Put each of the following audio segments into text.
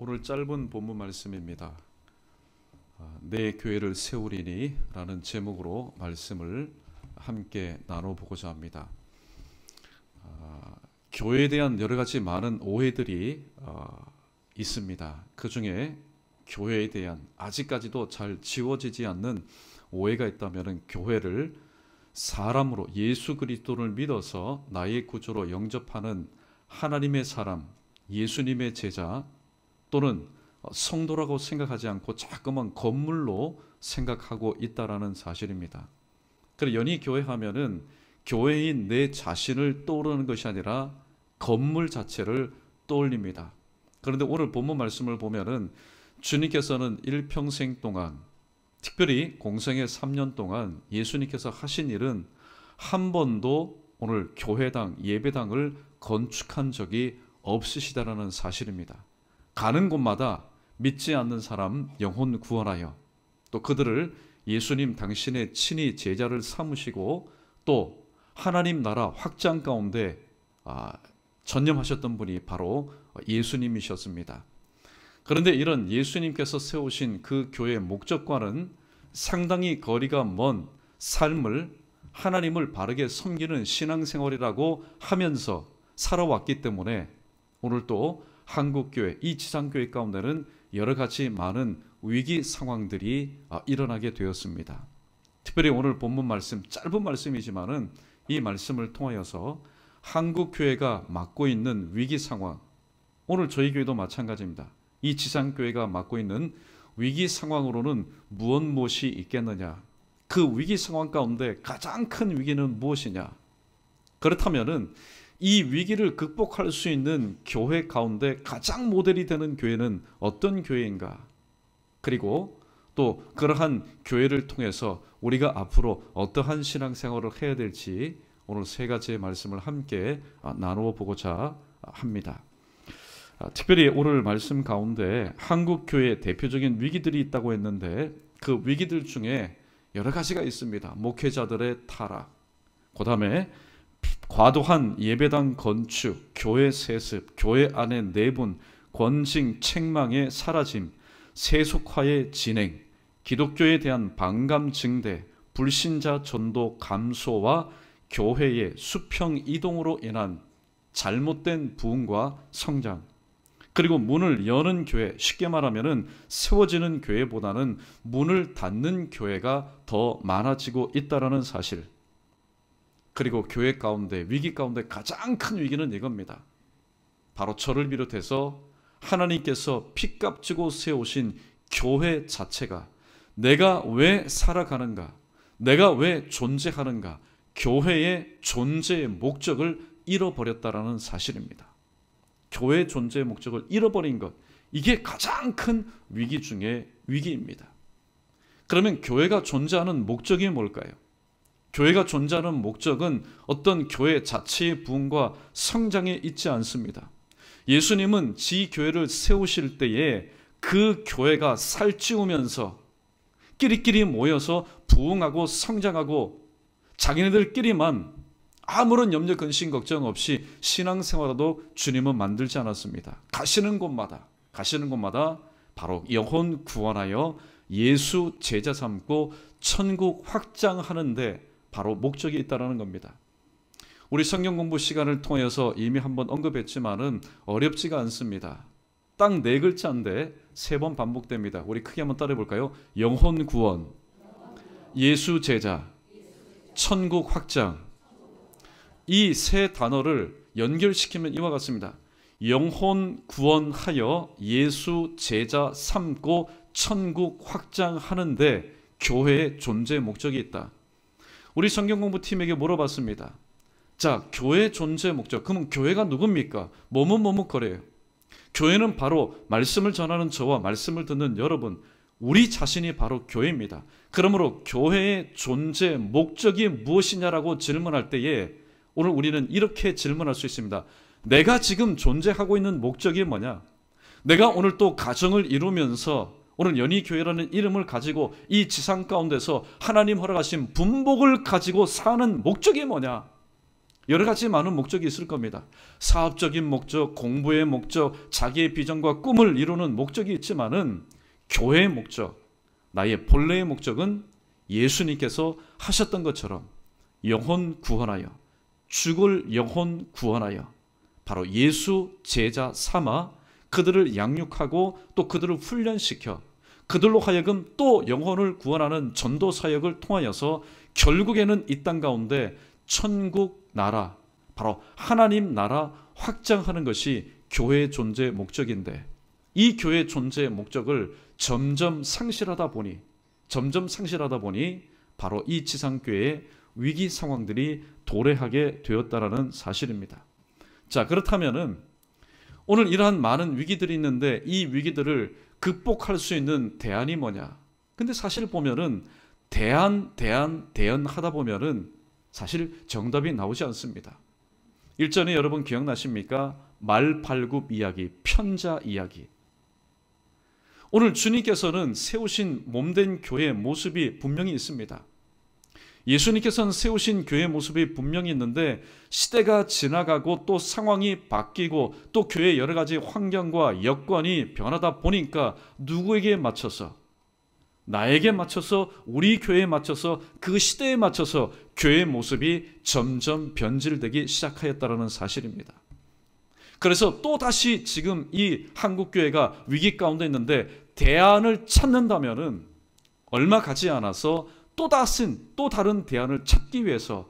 오늘 짧은 본문 말씀입니다. 내 교회를 세우리니 라는 제목으로 말씀을 함께 나눠보고자 합니다. 교회에 대한 여러 가지 많은 오해들이 있습니다. 그 중에 교회에 대한 아직까지도 잘 지워지지 않는 오해가 있다면 교회를 사람으로 예수 그리스도를 믿어서 나의 구주로 영접하는 하나님의 사람, 예수님의 제자 또는 성도라고 생각하지 않고 자꾸만 건물로 생각하고 있다라는 사실입니다. 그래서 연희 교회 하면은 교회인 내 자신을 떠오르는 것이 아니라 건물 자체를 떠올립니다. 그런데 오늘 본문 말씀을 보면은 주님께서는 일평생 동안, 특별히 공생의 3년 동안 예수님께서 하신 일은 한 번도 오늘 교회당, 예배당을 건축한 적이 없으시다라는 사실입니다. 가는 곳마다 믿지 않는 사람 영혼 구원하여 또 그들을 예수님 당신의 친히 제자를 삼으시고 또 하나님 나라 확장 가운데 전념하셨던 분이 바로 예수님이셨습니다. 그런데 이런 예수님께서 세우신 그 교회의 목적과는 상당히 거리가 먼 삶을 하나님을 바르게 섬기는 신앙생활이라고 하면서 살아왔기 때문에 오늘 또 한국교회, 이 지상교회 가운데는 여러 가지 많은 위기 상황들이 일어나게 되었습니다. 특별히 오늘 본문 말씀, 짧은 말씀이지만은 이 말씀을 통하여서 한국교회가 맡고 있는 위기 상황, 오늘 저희 교회도 마찬가지입니다. 이 지상교회가 맡고 있는 위기 상황으로는 무엇이 있겠느냐? 그 위기 상황 가운데 가장 큰 위기는 무엇이냐? 그렇다면은 이 위기를 극복할 수 있는 교회 가운데 가장 모델이 되는 교회는 어떤 교회인가? 그리고 또 그러한 교회를 통해서 우리가 앞으로 어떠한 신앙생활을 해야 될지 오늘 세 가지의 말씀을 함께 나누어 보고자 합니다. 특별히 오늘 말씀 가운데 한국교회의 대표적인 위기들이 있다고 했는데 그 위기들 중에 여러 가지가 있습니다. 목회자들의 타락, 그 다음에 과도한 예배당 건축, 교회 세습, 교회 안의 내분, 권징, 책망의 사라짐, 세속화의 진행, 기독교에 대한 반감 증대, 불신자 전도 감소와 교회의 수평 이동으로 인한 잘못된 부흥과 성장, 그리고 문을 여는 교회, 쉽게 말하면 세워지는 교회보다는 문을 닫는 교회가 더 많아지고 있다는 사실. 그리고 교회 가운데, 위기 가운데 가장 큰 위기는 이겁니다. 바로 저를 비롯해서 하나님께서 피값 주고 세우신 교회 자체가 내가 왜 살아가는가, 내가 왜 존재하는가, 교회의 존재의 목적을 잃어버렸다라는 사실입니다. 교회의 존재의 목적을 잃어버린 것, 이게 가장 큰 위기 중의 위기입니다. 그러면 교회가 존재하는 목적이 뭘까요? 교회가 존재하는 목적은 어떤 교회 자체의 부흥과 성장에 있지 않습니다. 예수님은 지 교회를 세우실 때에 그 교회가 살찌우면서 끼리끼리 모여서 부흥하고 성장하고 자기네들끼리만 아무런 염려 근심 걱정 없이 신앙생활도 주님은 만들지 않았습니다. 가시는 곳마다 바로 영혼 구원하여 예수 제자 삼고 천국 확장하는데 바로 목적이 있다는 겁니다. 우리 성경 공부 시간을 통해서 이미 한번 언급했지만은 어렵지가 않습니다. 딱 4글자인데 3번 반복됩니다. 우리 크게 한번 따라해 볼까요? 영혼 구원, 예수 제자, 천국 확장. 이 세 단어를 연결시키면 이와 같습니다. 영혼 구원하여 예수 제자 삼고 천국 확장하는데 교회의 존재 목적이 있다. 우리 성경공부팀에게 물어봤습니다. 자, 교회 존재 목적, 그러면 교회가 누굽니까? 머뭇거려요. 교회는 바로 말씀을 전하는 저와 말씀을 듣는 여러분, 우리 자신이 바로 교회입니다. 그러므로 교회의 존재 목적이 무엇이냐라고 질문할 때에 오늘 우리는 이렇게 질문할 수 있습니다. 내가 지금 존재하고 있는 목적이 뭐냐? 내가 오늘 또 가정을 이루면서 오늘 연희교회라는 이름을 가지고 이 지상 가운데서 하나님 허락하신 분복을 가지고 사는 목적이 뭐냐? 여러 가지 많은 목적이 있을 겁니다. 사업적인 목적, 공부의 목적, 자기의 비전과 꿈을 이루는 목적이 있지만은 교회의 목적, 나의 본래의 목적은 예수님께서 하셨던 것처럼 영혼 구원하여, 죽을 영혼 구원하여 바로 예수 제자 삼아 그들을 양육하고 또 그들을 훈련시켜 그들로 하여금 또 영혼을 구원하는 전도 사역을 통하여서 결국에는 이 땅 가운데 천국 나라, 바로 하나님 나라 확장하는 것이 교회의 존재 목적인데, 이 교회의 존재 목적을 점점 상실하다 보니 바로 이 지상교회의 위기 상황들이 도래하게 되었다라는 사실입니다. 자, 그렇다면은 오늘 이러한 많은 위기들이 있는데 이 위기들을 극복할 수 있는 대안이 뭐냐? 근데 사실 보면은 대안하다 보면은 사실 정답이 나오지 않습니다. 일전에 여러분 기억나십니까? 말발굽 이야기, 편자 이야기. 오늘 주님께서는 세우신 몸된 교회의 모습이 분명히 있습니다. 예수님께서는 세우신 교회의 모습이 분명히 있는데 시대가 지나가고 또 상황이 바뀌고 또 교회의 여러 가지 환경과 여건이 변하다 보니까 누구에게 맞춰서, 나에게 맞춰서, 우리 교회에 맞춰서, 그 시대에 맞춰서 교회의 모습이 점점 변질되기 시작하였다는 사실입니다. 그래서 또다시 지금 이 한국교회가 위기 가운데 있는데 대안을 찾는다면은 얼마 가지 않아서 또 다른 대안을 찾기 위해서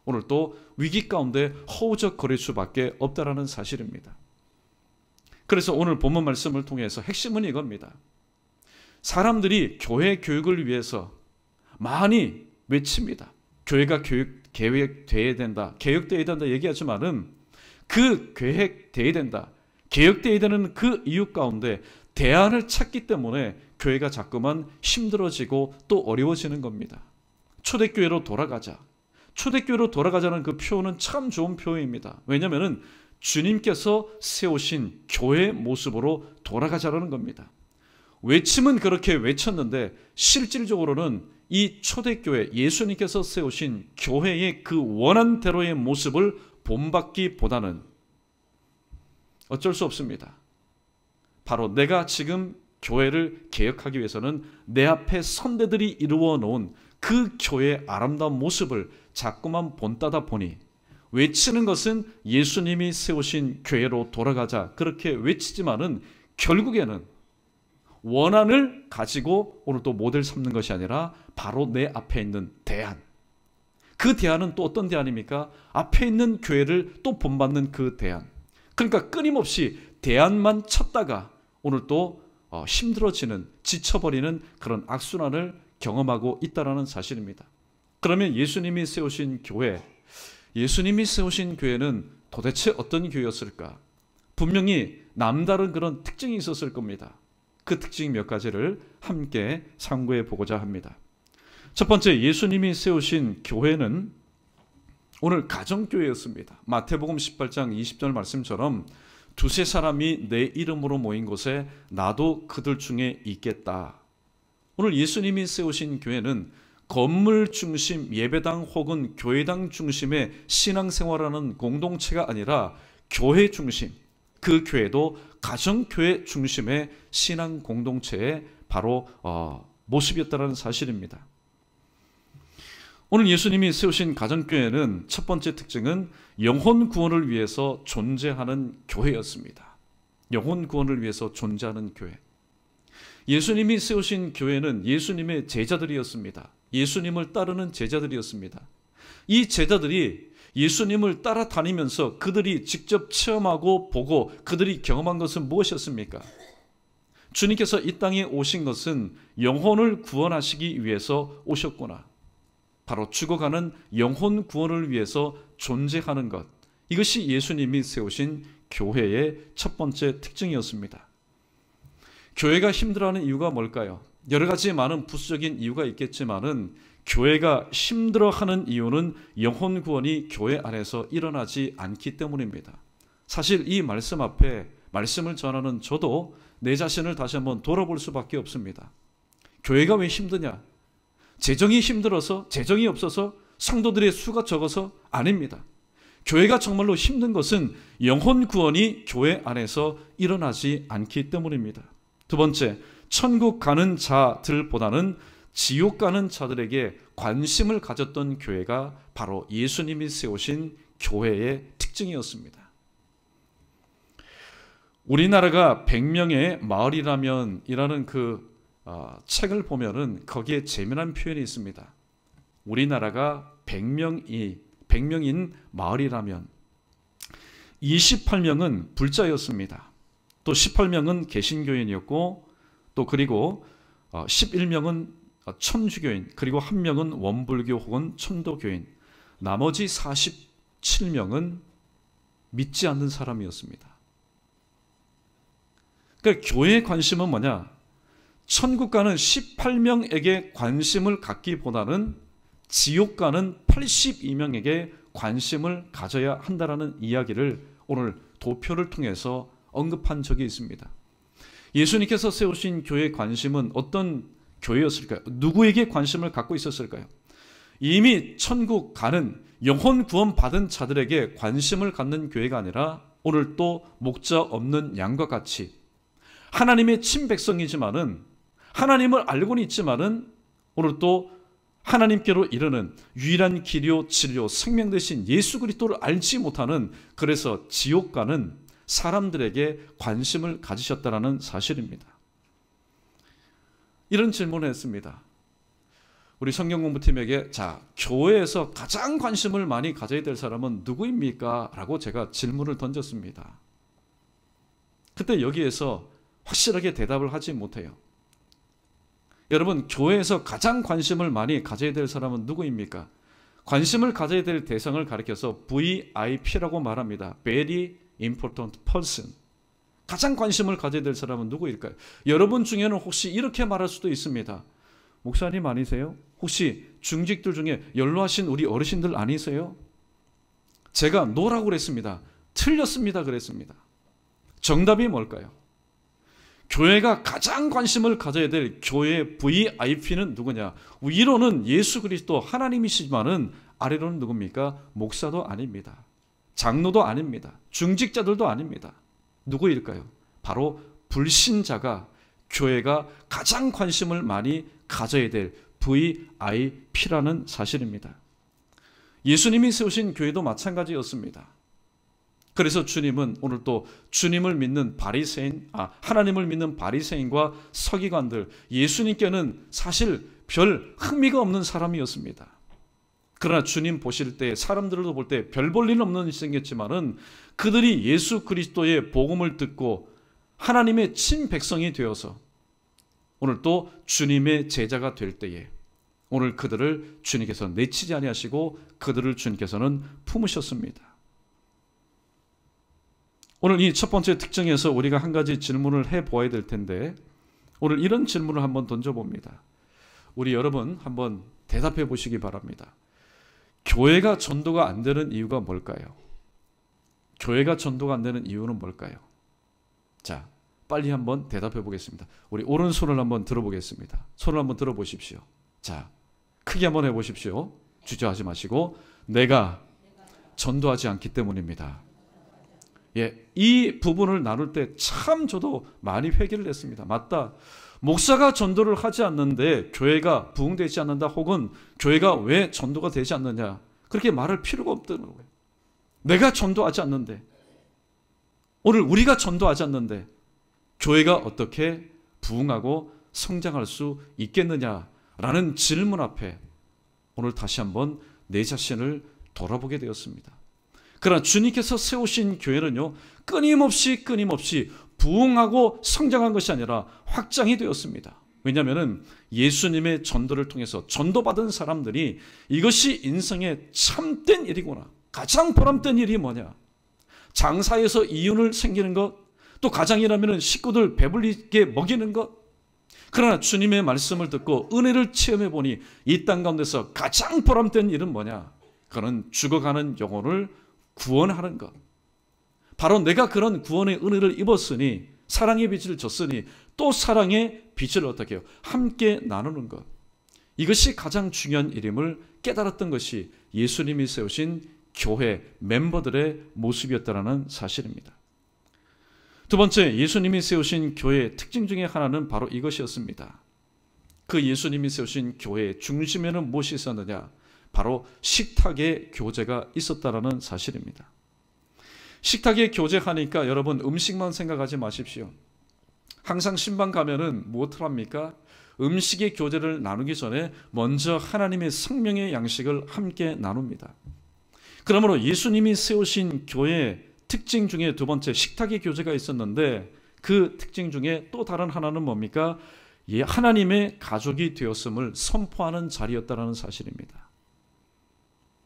오늘 또 위기 가운데 허우적거릴 수밖에 없다라는 사실입니다. 그래서 오늘 본문 말씀을 통해서 핵심은 이겁니다. 사람들이 교회 교육을 위해서 많이 외칩니다. 교회가 개혁되어야 된다, 개혁되어야 된다 얘기하지만은 그 계획되어야 된다, 개혁되어야 되는 그 이유 가운데 대안을 찾기 때문에 교회가 자꾸만 힘들어지고 또 어려워지는 겁니다. 초대교회로 돌아가자. 초대교회로 돌아가자는 그 표현은 참 좋은 표현입니다. 왜냐하면 주님께서 세우신 교회의 모습으로 돌아가자라는 겁니다. 외침은 그렇게 외쳤는데 실질적으로는 이 초대교회, 예수님께서 세우신 교회의 그 원한대로의 모습을 본받기보다는 어쩔 수 없습니다. 바로 내가 지금 교회를 개혁하기 위해서는 내 앞에 선대들이 이루어 놓은 그 교회의 아름다운 모습을 자꾸만 본따다 보니 외치는 것은 예수님이 세우신 교회로 돌아가자 그렇게 외치지만은 결국에는 원한을 가지고 오늘 또 모델 삼는 것이 아니라 바로 내 앞에 있는 대안. 그 대안은 또 어떤 대안입니까? 앞에 있는 교회를 또 본받는 그 대안. 그러니까 끊임없이 대안만 찾다가 오늘 또 힘들어지는, 지쳐버리는 그런 악순환을 경험하고 있다는 사실입니다. 그러면 예수님이 세우신 교회는 도대체 어떤 교회였을까? 분명히 남다른 그런 특징이 있었을 겁니다. 그 특징 몇 가지를 함께 상고해 보고자 합니다. 첫 번째, 예수님이 세우신 교회는 오늘 가정교회였습니다. 마태복음 18장 20절 말씀처럼 두세 사람이 내 이름으로 모인 곳에 나도 그들 중에 있겠다. 오늘 예수님이 세우신 교회는 건물 중심 예배당 혹은 교회당 중심의 신앙생활하는 공동체가 아니라 교회 중심, 그 교회도 가정교회 중심의 신앙 공동체의 바로 모습이었다는 사실입니다. 오늘 예수님이 세우신 가정교회는 첫 번째 특징은 영혼 구원을 위해서 존재하는 교회였습니다. 영혼 구원을 위해서 존재하는 교회. 예수님이 세우신 교회는 예수님의 제자들이었습니다. 예수님을 따르는 제자들이었습니다. 이 제자들이 예수님을 따라다니면서 그들이 직접 체험하고 보고 그들이 경험한 것은 무엇이었습니까? 주님께서 이 땅에 오신 것은 영혼을 구원하시기 위해서 오셨구나. 바로 죽어가는 영혼 구원을 위해서 존재하는 것. 이것이 예수님이 세우신 교회의 첫 번째 특징이었습니다. 교회가 힘들어하는 이유가 뭘까요? 여러 가지 많은 부수적인 이유가 있겠지만은 교회가 힘들어하는 이유는 영혼 구원이 교회 안에서 일어나지 않기 때문입니다. 사실 이 말씀 앞에 말씀을 전하는 저도 내 자신을 다시 한번 돌아볼 수밖에 없습니다. 교회가 왜 힘드냐? 재정이 힘들어서, 재정이 없어서, 성도들의 수가 적어서? 아닙니다. 교회가 정말로 힘든 것은 영혼 구원이 교회 안에서 일어나지 않기 때문입니다. 두 번째, 천국 가는 자들보다는 지옥 가는 자들에게 관심을 가졌던 교회가 바로 예수님이 세우신 교회의 특징이었습니다. 우리나라가 100명의 마을이라면이라는 책을 보면은 거기에 재미난 표현이 있습니다. 우리나라가 100명인 마을이라면 28명은 불자였습니다. 또 18명은 개신교인이었고, 또 그리고 11명은 천주교인, 그리고 1명은 원불교 혹은 천도교인, 나머지 47명은 믿지 않는 사람이었습니다. 그러니까 교회의 관심은 뭐냐? 천국 가는 18명에게 관심을 갖기보다는 지옥 가는 82명에게 관심을 가져야 한다는 이야기를 오늘 도표를 통해서 언급한 적이 있습니다. 예수님께서 세우신 교회의 관심은 어떤 교회였을까요? 누구에게 관심을 갖고 있었을까요? 이미 천국 가는 영혼 구원 받은 자들에게 관심을 갖는 교회가 아니라 오늘 또 목자 없는 양과 같이 하나님의 친백성이지만은 하나님을 알고는 있지만은 오늘 또 하나님께로 이르는 유일한 길이요 진리요 생명 되신 예수 그리스도를 알지 못하는, 그래서 지옥 가는 사람들에게 관심을 가지셨다라는 사실입니다. 이런 질문을 했습니다. 우리 성경공부팀에게 교회에서 가장 관심을 많이 가져야 될 사람은 누구입니까? 라고 제가 질문을 던졌습니다. 그때 여기에서 확실하게 대답을 하지 못해요. 여러분, 교회에서 가장 관심을 많이 가져야 될 사람은 누구입니까? 관심을 가져야 될 대상을 가리켜서 VIP라고 말합니다. Very Important Person. 가장 관심을 가져야 될 사람은 누구일까요? 여러분 중에는 혹시 이렇게 말할 수도 있습니다. 목사님 아니세요? 혹시 중직들 중에 연로하신 우리 어르신들 아니세요? 제가 노라고 그랬습니다. 틀렸습니다 그랬습니다. 정답이 뭘까요? 교회가 가장 관심을 가져야 될 교회의 VIP는 누구냐? 위로는 예수 그리스도 하나님이시지만은 아래로는 누굽니까? 목사도 아닙니다. 장로도 아닙니다. 중직자들도 아닙니다. 누구일까요? 바로 불신자가 교회가 가장 관심을 많이 가져야 될 VIP라는 사실입니다. 예수님이 세우신 교회도 마찬가지였습니다. 그래서 주님은 오늘 또 주님을 믿는 하나님을 믿는 바리새인과 서기관들, 예수님께는 사실 별 흥미가 없는 사람이었습니다. 그러나 주님 보실 때, 사람들도 볼 때 별 볼 일 없는 일이 생겼지만은 그들이 예수 그리스도의 복음을 듣고 하나님의 친백성이 되어서 오늘 또 주님의 제자가 될 때에 오늘 그들을 주님께서 내치지 아니하시고 그들을 주님께서는 품으셨습니다. 오늘 이 첫 번째 특징에서 우리가 한 가지 질문을 해보아야 될 텐데, 오늘 이런 질문을 한번 던져봅니다. 우리 여러분 한번 대답해 보시기 바랍니다. 교회가 전도가 안 되는 이유가 뭘까요? 교회가 전도가 안 되는 이유는 뭘까요? 자, 빨리 한번 대답해 보겠습니다. 우리 오른손을 한번 들어보겠습니다. 손을 한번 들어보십시오. 자, 크게 한번 해보십시오. 주저하지 마시고, 내가 전도하지 않기 때문입니다. 이 부분을 나눌 때 참 저도 많이 회개를 했습니다. 맞다. 목사가 전도를 하지 않는데 교회가 부흥되지 않는다, 혹은 교회가 왜 전도가 되지 않느냐, 그렇게 말할 필요가 없다는 거예요. 내가 전도하지 않는데, 오늘 우리가 전도하지 않는데 교회가 어떻게 부흥하고 성장할 수 있겠느냐라는 질문 앞에 오늘 다시 한번 내 자신을 돌아보게 되었습니다. 그러나 주님께서 세우신 교회는요, 끊임없이 부흥하고 성장한 것이 아니라 확장이 되었습니다. 왜냐하면 예수님의 전도를 통해서 전도받은 사람들이 이것이 인생의 참된 일이구나, 가장 보람된 일이 뭐냐, 장사에서 이윤을 생기는 것, 또 가장이라면 식구들 배불리게 먹이는 것. 그러나 주님의 말씀을 듣고 은혜를 체험해 보니 이 땅 가운데서 가장 보람된 일은 뭐냐, 그는 죽어가는 영혼을 구원하는 것. 바로 내가 그런 구원의 은혜를 입었으니, 사랑의 빛을 줬으니 또 사랑의 빛을 어떻게 해요? 함께 나누는 것. 이것이 가장 중요한 일임을 깨달았던 것이 예수님이 세우신 교회 멤버들의 모습이었다는 사실입니다. 두 번째, 예수님이 세우신 교회의 특징 중에 하나는 바로 이것이었습니다. 그 예수님이 세우신 교회의 중심에는 무엇이 있었느냐? 바로 식탁의 교제가 있었다는 사실입니다. 식탁의 교제하니까 여러분 음식만 생각하지 마십시오. 항상 신방 가면은 무엇을 합니까? 음식의 교제를 나누기 전에 먼저 하나님의 생명의 양식을 함께 나눕니다. 그러므로 예수님이 세우신 교회의 특징 중에 두 번째, 식탁의 교제가 있었는데 그 특징 중에 또 다른 하나는 뭡니까? 하나님의 가족이 되었음을 선포하는 자리였다는 사실입니다.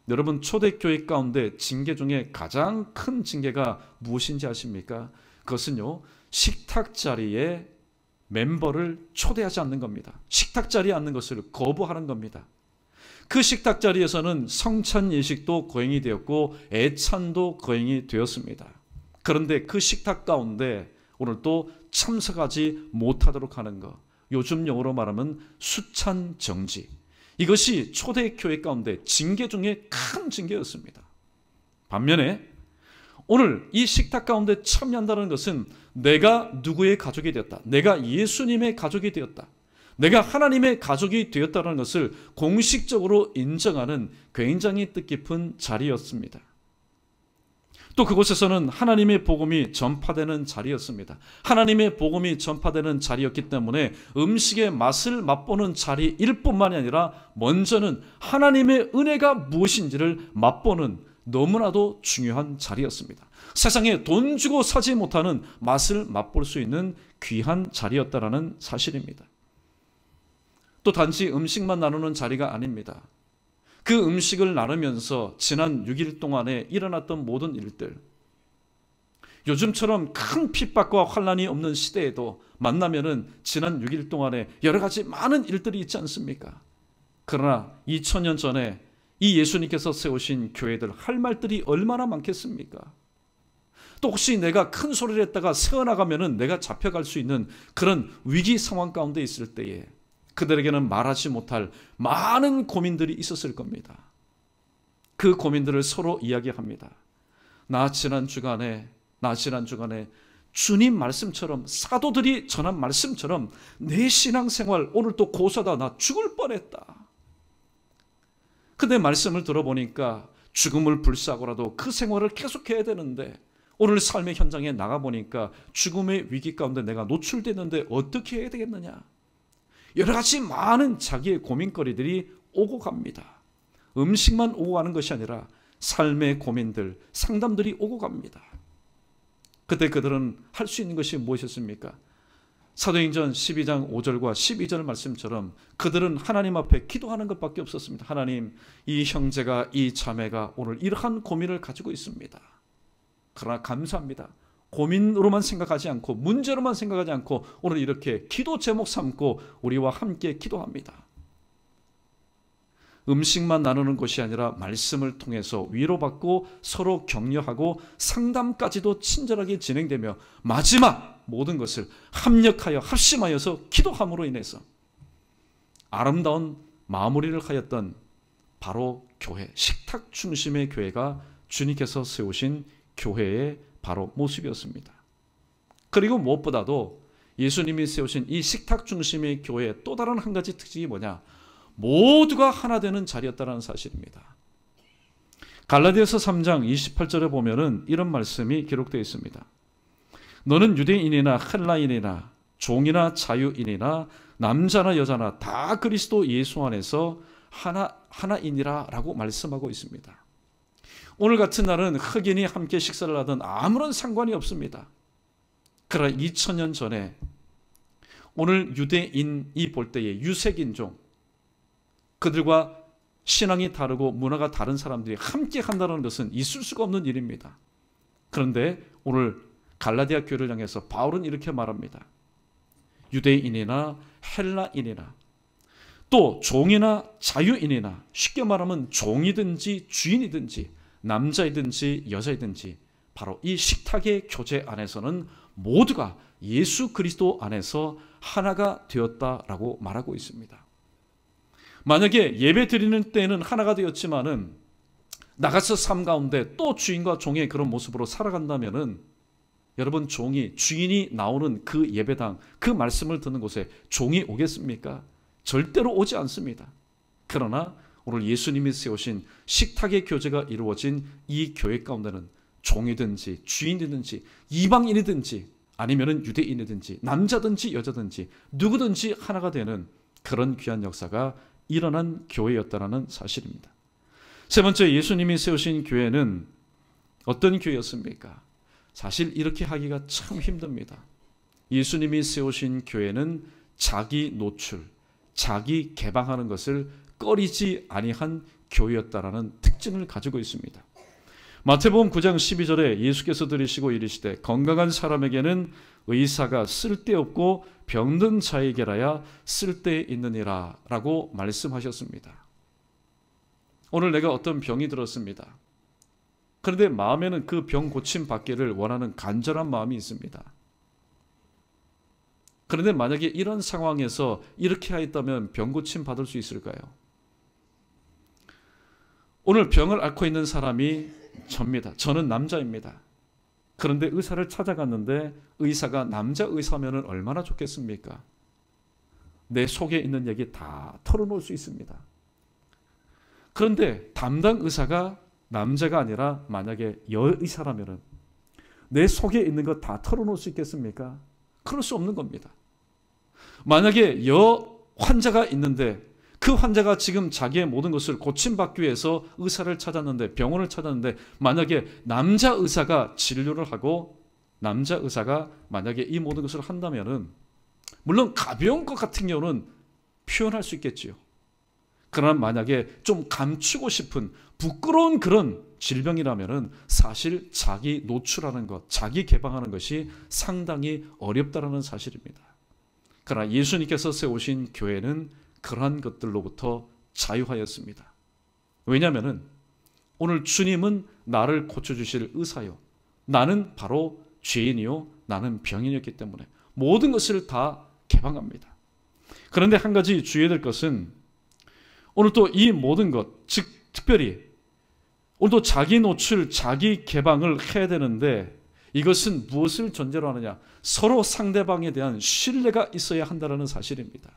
여러분, 초대교회 가운데 징계 중에 가장 큰 징계가 무엇인지 아십니까? 그것은요, 식탁 자리에 멤버를 초대하지 않는 겁니다. 식탁 자리에 앉는 것을 거부하는 겁니다. 그 식탁 자리에서는 성찬 예식도 거행이 되었고 애찬도 거행이 되었습니다. 그런데 그 식탁 가운데 오늘 또 참석하지 못하도록 하는 것, 요즘 용어로 말하면 수찬 정지, 이것이 초대교회 가운데 징계 중에 큰 징계였습니다. 반면에 오늘 이 식탁 가운데 참여한다는 것은 내가 누구의 가족이 되었다, 내가 예수님의 가족이 되었다, 내가 하나님의 가족이 되었다는 것을 공식적으로 인정하는 굉장히 뜻깊은 자리였습니다. 또 그곳에서는 하나님의 복음이 전파되는 자리였습니다. 하나님의 복음이 전파되는 자리였기 때문에 음식의 맛을 맛보는 자리일 뿐만이 아니라 먼저는 하나님의 은혜가 무엇인지를 맛보는 너무나도 중요한 자리였습니다. 세상에 돈 주고 사지 못하는 맛을 맛볼 수 있는 귀한 자리였다는 사실입니다. 또 단지 음식만 나누는 자리가 아닙니다. 그 음식을 나누면서 지난 6일 동안에 일어났던 모든 일들, 요즘처럼 큰 핍박과 환난이 없는 시대에도 만나면은 지난 6일 동안에 여러 가지 많은 일들이 있지 않습니까? 그러나 2000년 전에 이 예수님께서 세우신 교회들 할 말들이 얼마나 많겠습니까? 또 혹시 내가 큰 소리를 했다가 새어나가면은 내가 잡혀갈 수 있는 그런 위기 상황 가운데 있을 때에 그들에게는 말하지 못할 많은 고민들이 있었을 겁니다. 그 고민들을 서로 이야기합니다. 나 지난 주간에 주님 말씀처럼, 사도들이 전한 말씀처럼 내 신앙생활 오늘 또 고사다, 나 죽을 뻔했다. 근데 말씀을 들어보니까 죽음을 불사하고라도 그 생활을 계속해야 되는데 오늘 삶의 현장에 나가보니까 죽음의 위기 가운데 내가 노출됐는데 어떻게 해야 되겠느냐. 여러 가지 많은 자기의 고민거리들이 오고 갑니다. 음식만 오고 가는 것이 아니라 삶의 고민들, 상담들이 오고 갑니다. 그때 그들은 할 수 있는 것이 무엇이었습니까? 사도행전 12장 5절과 12절 말씀처럼 그들은 하나님 앞에 기도하는 것밖에 없었습니다. 하나님, 이 형제가, 이 자매가 오늘 이러한 고민을 가지고 있습니다. 그러나 감사합니다. 고민으로만 생각하지 않고 문제로만 생각하지 않고 오늘 이렇게 기도 제목 삼고 우리와 함께 기도합니다. 음식만 나누는 것이 아니라 말씀을 통해서 위로받고 서로 격려하고 상담까지도 친절하게 진행되며 마지막 모든 것을 합력하여 합심하여서 기도함으로 인해서 아름다운 마무리를 하였던 바로 교회, 식탁 중심의 교회가 주님께서 세우신 교회의 바로 모습이었습니다. 그리고 무엇보다도 예수님이 세우신 이 식탁 중심의 교회의 또 다른 한 가지 특징이 뭐냐? 모두가 하나 되는 자리였다는 사실입니다. 갈라디아서 3장 28절에 보면은 이런 말씀이 기록되어 있습니다. 너는 유대인이나 헬라인이나 종이나 자유인이나 남자나 여자나 다 그리스도 예수 안에서 하나이니라 라고 말씀하고 있습니다. 오늘 같은 날은 흑인이 함께 식사를 하든 아무런 상관이 없습니다. 그러나 2000년 전에 오늘 유대인이 볼 때에 유색인종, 그들과 신앙이 다르고 문화가 다른 사람들이 함께 한다는 것은 있을 수가 없는 일입니다. 그런데 오늘 갈라디아 교회를 향해서 바울은 이렇게 말합니다. 유대인이나 헬라인이나 또 종이나 자유인이나, 쉽게 말하면 종이든지 주인이든지 남자이든지 여자이든지 바로 이 식탁의 교제 안에서는 모두가 예수 그리스도 안에서 하나가 되었다라고 말하고 있습니다. 만약에 예배 드리는 때는 하나가 되었지만은 나가서 삶 가운데 또 주인과 종의 그런 모습으로 살아간다면은 여러분, 주인이 나오는 그 예배당, 그 말씀을 듣는 곳에 종이 오겠습니까? 절대로 오지 않습니다. 그러나 오늘 예수님이 세우신 식탁의 교제가 이루어진 이 교회 가운데는 종이든지 주인이든지 이방인이든지 아니면 유대인이든지 남자든지 여자든지 누구든지 하나가 되는 그런 귀한 역사가 일어난 교회였다는 사실입니다. 세 번째, 예수님이 세우신 교회는 어떤 교회였습니까? 사실 이렇게 하기가 참 힘듭니다. 예수님이 세우신 교회는 자기 노출, 자기 개방하는 것을 꺼리지 아니한 교회였다라는 특징을 가지고 있습니다. 마태복음 9장 12절에 예수께서 들으시고 이르시되 건강한 사람에게는 의사가 쓸데없고 병든 자에게라야 쓸데있느니라 라고 말씀하셨습니다. 오늘 내가 어떤 병이 들었습니다. 그런데 마음에는 그 병 고침 받기를 원하는 간절한 마음이 있습니다. 그런데 만약에 이런 상황에서 이렇게 하였다면 병 고침 받을 수 있을까요? 오늘 병을 앓고 있는 사람이 접니다. 저는 남자입니다. 그런데 의사를 찾아갔는데 의사가 남자 의사면 얼마나 좋겠습니까? 내 속에 있는 얘기 다 털어놓을 수 있습니다. 그런데 담당 의사가 남자가 아니라 만약에 여의사라면 내 속에 있는 거 다 털어놓을 수 있겠습니까? 그럴 수 없는 겁니다. 만약에 환자가 있는데 그 환자가 지금 자기의 모든 것을 고침받기 위해서 의사를 찾았는데, 병원을 찾았는데, 만약에 남자 의사가 진료를 하고 남자 의사가 만약에 이 모든 것을 한다면은 물론 가벼운 것 같은 경우는 표현할 수 있겠지요. 그러나 만약에 좀 감추고 싶은 부끄러운 그런 질병이라면은 사실 자기 노출하는 것, 자기 개방하는 것이 상당히 어렵다는 사실입니다. 그러나 예수님께서 세우신 교회는 그러한 것들로부터 자유하였습니다. 왜냐하면 오늘 주님은 나를 고쳐주실 의사요, 나는 바로 죄인이요, 나는 병인이었기 때문에 모든 것을 다 개방합니다. 그런데 한 가지 주의해야 될 것은 오늘 또 이 모든 것, 즉 특별히 오늘도 자기 노출, 자기 개방을 해야 되는데 이것은 무엇을 전제로 하느냐? 서로 상대방에 대한 신뢰가 있어야 한다는 사실입니다.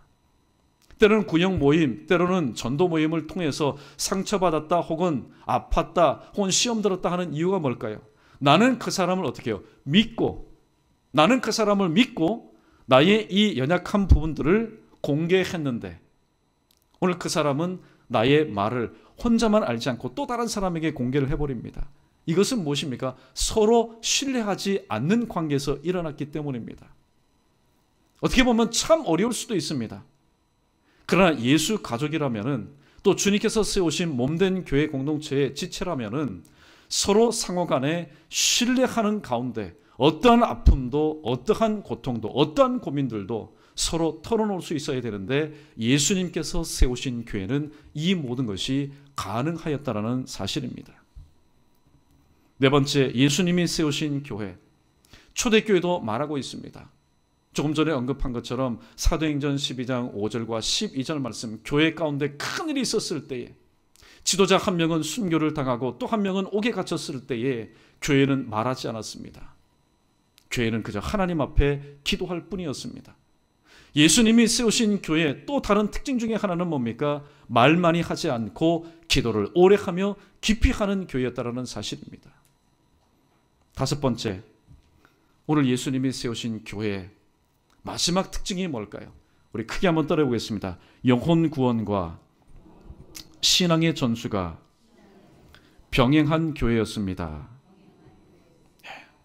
때로는 구역 모임, 때로는 전도 모임을 통해서 상처받았다 혹은 아팠다 혹은 시험 들었다 하는 이유가 뭘까요? 나는 그 사람을 어떻게 해요? 나는 그 사람을 믿고 나의 이 연약한 부분들을 공개했는데 오늘 그 사람은 나의 말을 혼자만 알지 않고 또 다른 사람에게 공개를 해버립니다. 이것은 무엇입니까? 서로 신뢰하지 않는 관계에서 일어났기 때문입니다. 어떻게 보면 참 어려울 수도 있습니다. 그러나 예수 가족이라면은 또 주님께서 세우신 몸된 교회 공동체의 지체라면은 서로 상호 간에 신뢰하는 가운데 어떠한 아픔도 어떠한 고통도 어떠한 고민들도 서로 털어놓을 수 있어야 되는데 예수님께서 세우신 교회는 이 모든 것이 가능하였다는 사실입니다. 네 번째, 예수님이 세우신 교회, 초대교회도 말하고 있습니다. 조금 전에 언급한 것처럼 사도행전 12장 5절과 12절 말씀, 교회 가운데 큰일이 있었을 때에 지도자 한 명은 순교를 당하고 또 한 명은 옥에 갇혔을 때에 교회는 말하지 않았습니다. 교회는 그저 하나님 앞에 기도할 뿐이었습니다. 예수님이 세우신 교회의 또 다른 특징 중에 하나는 뭡니까? 말 많이 하지 않고 기도를 오래 하며 깊이 하는 교회였다는 사실입니다. 다섯 번째, 오늘 예수님이 세우신 교회의 마지막 특징이 뭘까요? 우리 크게 한번 따라해보겠습니다. 영혼 구원과 신앙의 전수가 병행한 교회였습니다.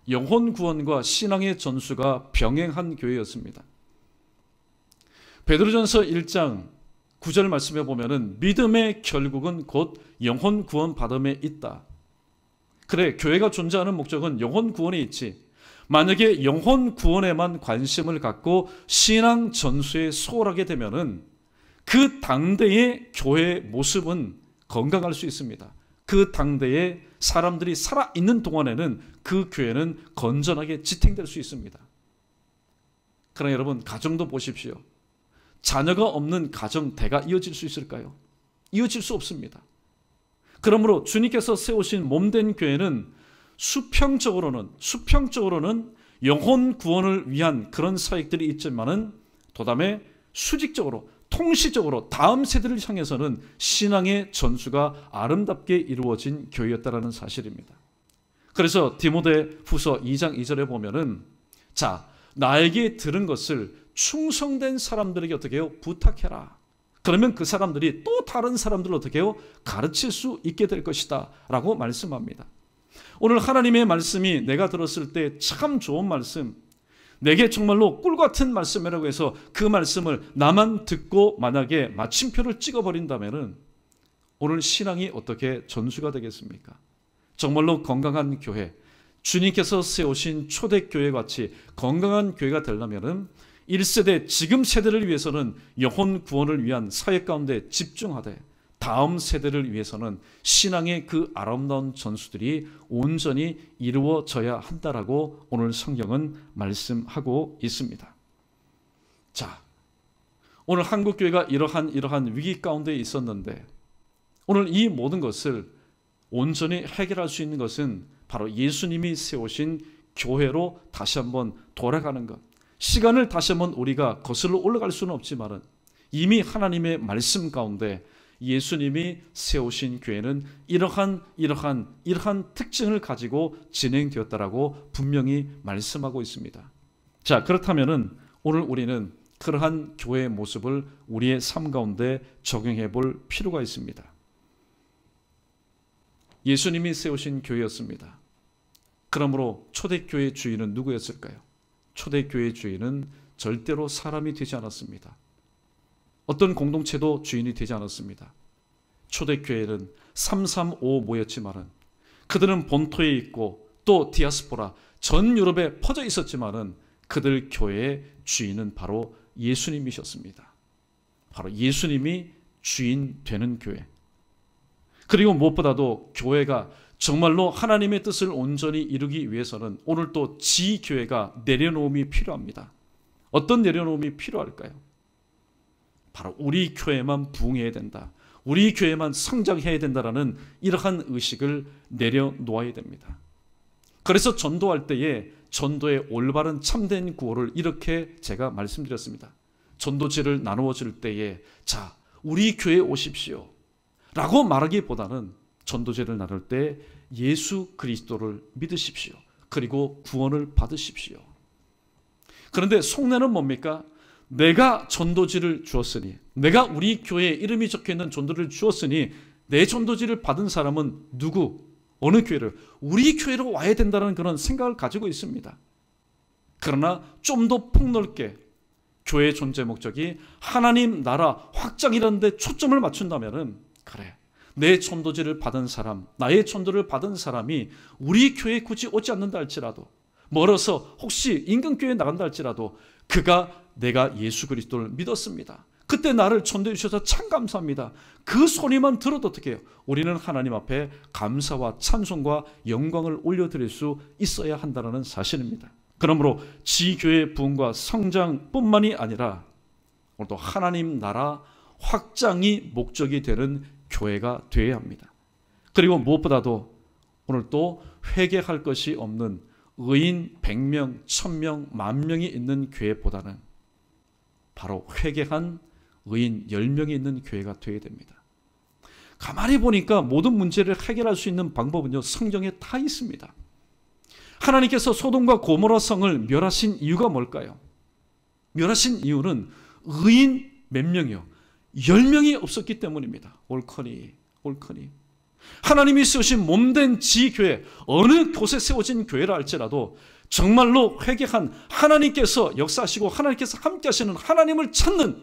영혼 구원과 신앙의 전수가 병행한 교회였습니다. 베드로전서 1장 9절 말씀에 보면은 믿음의 결국은 곧 영혼 구원 받음에 있다. 그래, 교회가 존재하는 목적은 영혼 구원에 있지. 만약에 영혼 구원에만 관심을 갖고 신앙 전수에 소홀하게 되면은 그 당대의 교회의 모습은 건강할 수 있습니다. 그 당대에 사람들이 살아있는 동안에는 그 교회는 건전하게 지탱될 수 있습니다. 그러나 여러분, 가정도 보십시오. 자녀가 없는 가정 대가 이어질 수 있을까요? 이어질 수 없습니다. 그러므로 주님께서 세우신 몸된 교회는 수평적으로는 영혼 구원을 위한 그런 사역들이 있지만은 도담에 수직적으로 통시적으로 다음 세대를 향해서는 신앙의 전수가 아름답게 이루어진 교회였다라는 사실입니다. 그래서 디모데후서 2장 2절에 보면은 자, 나에게 들은 것을 충성된 사람들에게 어떻게 해요? 부탁해라. 그러면 그 사람들이 또 다른 사람들을 어떻게 해요? 가르칠 수 있게 될 것이다 라고 말씀합니다. 오늘 하나님의 말씀이 내가 들었을 때 참 좋은 말씀, 내게 정말로 꿀같은 말씀이라고 해서 그 말씀을 나만 듣고 만약에 마침표를 찍어버린다면 오늘 신앙이 어떻게 전수가 되겠습니까? 정말로 건강한 교회, 주님께서 세우신 초대교회 같이 건강한 교회가 되려면 1세대 지금 세대를 위해서는 영혼 구원을 위한 사역 가운데 집중하되 다음 세대를 위해서는 신앙의 그 아름다운 전수들이 온전히 이루어져야 한다라고 오늘 성경은 말씀하고 있습니다. 자, 오늘 한국교회가 이러한 위기 가운데 있었는데 오늘 이 모든 것을 온전히 해결할 수 있는 것은 바로 예수님이 세우신 교회로 다시 한번 돌아가는 것. 시간을 다시 한번 우리가 거슬러 올라갈 수는 없지만 이미 하나님의 말씀 가운데 예수님이 세우신 교회는 이러한 특징을 가지고 진행되었다라고 분명히 말씀하고 있습니다. 자, 그렇다면은 오늘 우리는 그러한 교회의 모습을 우리의 삶 가운데 적용해 볼 필요가 있습니다. 예수님이 세우신 교회였습니다. 그러므로 초대교회의 주인은 누구였을까요? 초대교회의 주인은 절대로 사람이 되지 않았습니다. 어떤 공동체도 주인이 되지 않았습니다. 초대교회는 335 모였지만은 그들은 본토에 있고 또 디아스포라 전 유럽에 퍼져 있었지만은 그들 교회의 주인은 바로 예수님이셨습니다. 바로 예수님이 주인 되는 교회. 그리고 무엇보다도 교회가 정말로 하나님의 뜻을 온전히 이루기 위해서는 오늘 또 지교회가 내려놓음이 필요합니다. 어떤 내려놓음이 필요할까요? 바로 우리 교회만 부흥해야 된다. 우리 교회만 성장해야 된다라는 이러한 의식을 내려놓아야 됩니다. 그래서 전도할 때에 전도의 올바른 참된 구호를 이렇게 제가 말씀드렸습니다. 전도지를 나누어 줄 때에 자, 우리 교회에 오십시오 라고 말하기보다는 전도제를 나눌 때 예수 그리스도를 믿으십시오. 그리고 구원을 받으십시오. 그런데 속내는 뭡니까? 내가 전도지를 주었으니, 내가 우리 교회에 이름이 적혀있는 전도를 주었으니 내 전도지를 받은 사람은 누구? 어느 교회를? 우리 교회로 와야 된다는 그런 생각을 가지고 있습니다. 그러나 좀 더 폭넓게 교회의 존재 목적이 하나님 나라 확장이라는 데 초점을 맞춘다면 그래, 내 전도지를 받은 사람, 나의 전도를 받은 사람이 우리 교회에 굳이 오지 않는다 할지라도, 멀어서 혹시 인근교회에 나간다 할지라도 그가 내가 예수 그리스도를 믿었습니다. 그때 나를 전도해 주셔서 참 감사합니다. 그 소리만 들어도 어떻게 해요? 우리는 하나님 앞에 감사와 찬송과 영광을 올려드릴 수 있어야 한다는 사실입니다. 그러므로 지교회 부흥과 성장뿐만이 아니라 오늘도 하나님 나라 확장이 목적이 되는 교회가 되어야 합니다. 그리고 무엇보다도 오늘 또 회개할 것이 없는 의인 100명, 1000명, 10,000명이 있는 교회보다는 바로 회개한 의인 10명이 있는 교회가 되어야 됩니다. 가만히 보니까 모든 문제를 해결할 수 있는 방법은요, 성경에 다 있습니다. 하나님께서 소돔과 고모라 성을 멸하신 이유가 뭘까요? 멸하신 이유는 의인 몇 명이요? 10명이 없었기 때문입니다. 옳거니. 하나님이 세우신 몸된 지교회, 어느 곳에 세워진 교회라 할지라도 정말로 회개한 하나님께서 역사하시고 하나님께서 함께 하시는 하나님을 찾는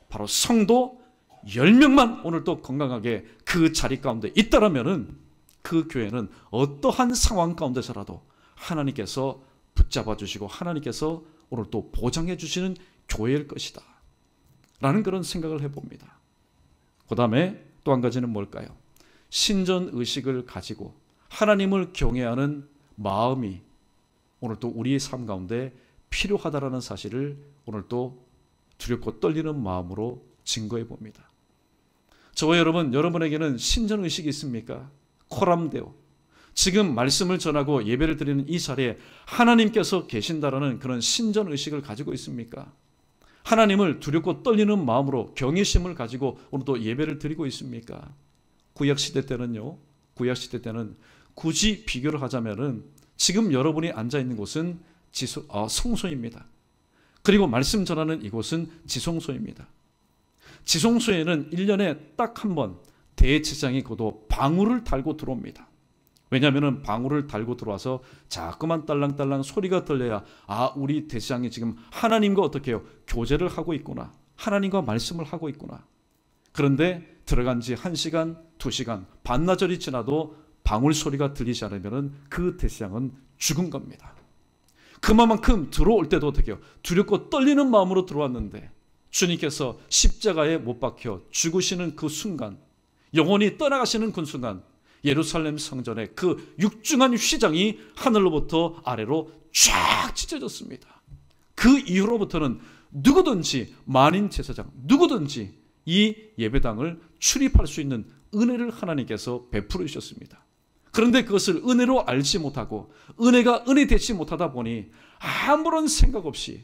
바로 성도 10명만 오늘도 건강하게 그 자리 가운데 있다라면은 그 교회는 어떠한 상황 가운데서라도 하나님께서 붙잡아 주시고 하나님께서 오늘 또 보장해 주시는 교회일 것이다 라는 그런 생각을 해봅니다. 그 다음에 또 한 가지는 뭘까요? 신전 의식을 가지고 하나님을 경외하는 마음이 오늘 또 우리의 삶 가운데 필요하다라는 사실을 오늘 또 두렵고 떨리는 마음으로 증거해 봅니다. 저와 여러분, 여러분에게는 신전의식이 있습니까? 코람데오. 지금 말씀을 전하고 예배를 드리는 이 자리에 하나님께서 계신다라는 그런 신전의식을 가지고 있습니까? 하나님을 두렵고 떨리는 마음으로 경외심을 가지고 오늘도 예배를 드리고 있습니까? 구약시대 때는요, 구약시대 때는 굳이 비교를 하자면은 지금 여러분이 앉아있는 곳은 성소입니다. 그리고 말씀 전하는 이곳은 지성소입니다. 지성소에는 1년에 딱 한 번 대제사장이 고도 방울을 달고 들어옵니다. 왜냐하면 방울을 달고 들어와서 자꾸만 딸랑딸랑 소리가 들려야 우리 대제사장이 지금 하나님과 어떻게 해요? 교제를 하고 있구나. 하나님과 말씀을 하고 있구나. 그런데 들어간 지 1시간, 2시간, 반나절이 지나도 방울 소리가 들리지 않으면 그 대제사장은 죽은 겁니다. 그만큼 들어올 때도 어떻게 해요? 두렵고 떨리는 마음으로 들어왔는데 주님께서 십자가에 못 박혀 죽으시는 그 순간, 영혼이 떠나가시는 그 순간, 예루살렘 성전의 그 육중한 휘장이 하늘로부터 아래로 쫙 찢어졌습니다. 그 이후로부터는 누구든지, 만인 제사장 누구든지 이 예배당을 출입할 수 있는 은혜를 하나님께서 베풀어 주셨습니다. 그런데 그것을 은혜로 알지 못하고 은혜가 은혜 되지 못하다 보니 아무런 생각 없이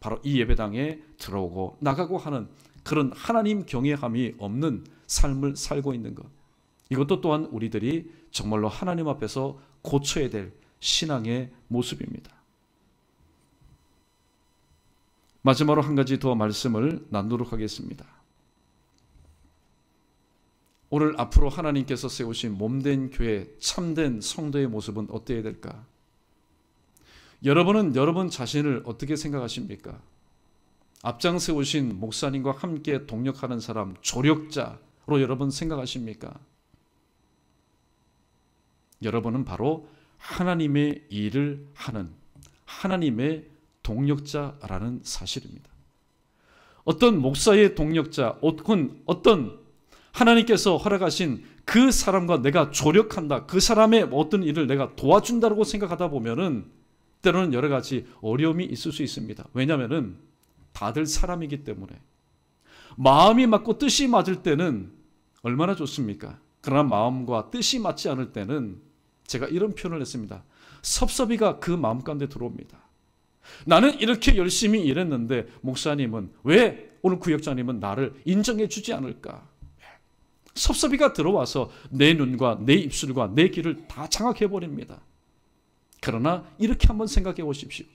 바로 이 예배당에 들어오고 나가고 하는 그런 하나님 경외함이 없는 삶을 살고 있는 것, 이것도 또한 우리들이 정말로 하나님 앞에서 고쳐야 될 신앙의 모습입니다. 마지막으로 한 가지 더 말씀을 나누도록 하겠습니다. 오늘 앞으로 하나님께서 세우신 몸된 교회, 참된 성도의 모습은 어때야 될까? 여러분은 여러분 자신을 어떻게 생각하십니까? 앞장 세우신 목사님과 함께 동력하는 사람, 조력자로 여러분 생각하십니까? 여러분은 바로 하나님의 일을 하는 하나님의 동력자라는 사실입니다. 어떤 목사의 동력자, 어떤 하나님께서 허락하신 그 사람과 내가 조력한다, 그 사람의 어떤 일을 내가 도와준다고 생각하다 보면은 때로는 여러 가지 어려움이 있을 수 있습니다. 왜냐하면은 다들 사람이기 때문에 마음이 맞고 뜻이 맞을 때는 얼마나 좋습니까? 그러나 마음과 뜻이 맞지 않을 때는 제가 이런 표현을 했습니다. 섭섭이가 그 마음 가운데 들어옵니다. 나는 이렇게 열심히 일했는데 목사님은 왜 오늘 구역장님은 나를 인정해 주지 않을까? 섭섭이가 들어와서 내 눈과 내 입술과 내 귀를 다 장악해 버립니다. 그러나 이렇게 한번 생각해 보십시오.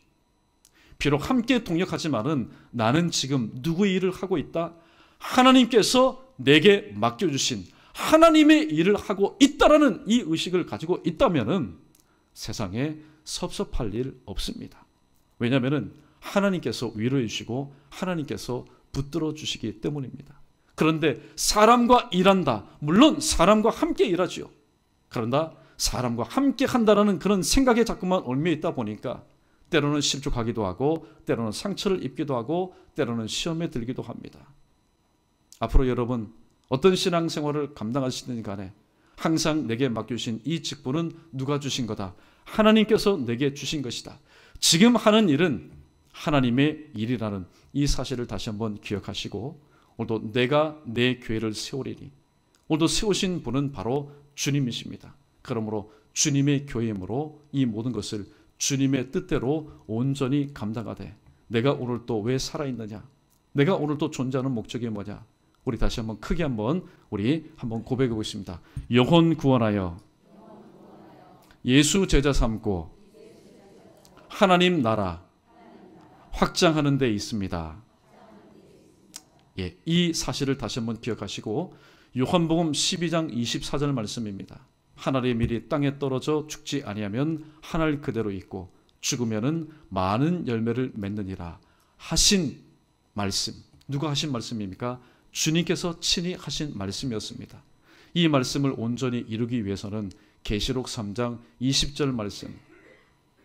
비록 함께 동력하지만은 나는 지금 누구의 일을 하고 있다? 하나님께서 내게 맡겨주신 하나님의 일을 하고 있다라는 이 의식을 가지고 있다면은 세상에 섭섭할 일 없습니다. 왜냐하면은 하나님께서 위로해 주시고 하나님께서 붙들어 주시기 때문입니다. 그런데 사람과 일한다. 물론 사람과 함께 일하지요. 그런다 사람과 함께 한다라는 그런 생각에 자꾸만 얽매여 있다 보니까 때로는 실족하기도 하고 때로는 상처를 입기도 하고 때로는 시험에 들기도 합니다. 앞으로 여러분 어떤 신앙생활을 감당하시든 간에 항상 내게 맡겨주신 이 직분은 누가 주신 거다? 하나님께서 내게 주신 것이다. 지금 하는 일은 하나님의 일이라는 이 사실을 다시 한번 기억하시고 오늘도 내가 내 교회를 세우리니 오늘도 세우신 분은 바로 주님이십니다. 그러므로 주님의 교회이므로 이 모든 것을 주님의 뜻대로 온전히 감당하되 내가 오늘 또 왜 살아있느냐? 내가 오늘 또 존재하는 목적이 뭐냐? 우리 다시 한번 크게 우리 한번 고백해 보겠습니다. 영혼 구원하여 예수 제자 삼고 하나님 나라 확장하는 데 있습니다. 예, 이 사실을 다시 한번 기억하시고 요한복음 12장 24절 말씀입니다. 하늘의 밀이 땅에 떨어져 죽지 아니하면 하늘 그대로 있고 죽으면은 많은 열매를 맺느니라 하신 말씀. 누가 하신 말씀입니까? 주님께서 친히 하신 말씀이었습니다. 이 말씀을 온전히 이루기 위해서는 계시록 3장 20절 말씀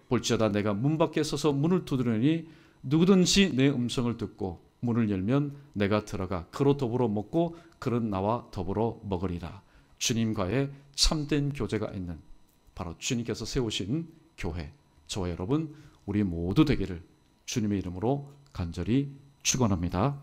볼지어다 내가 문 밖에 서서 문을 두드리니 누구든지 내 음성을 듣고 문을 열면 내가 들어가 그로 더불어 먹고 그는 나와 더불어 먹으리라. 주님과의 참된 교제가 있는 바로 주님께서 세우신 교회, 저와 여러분 우리 모두 되기를 주님의 이름으로 간절히 축원합니다.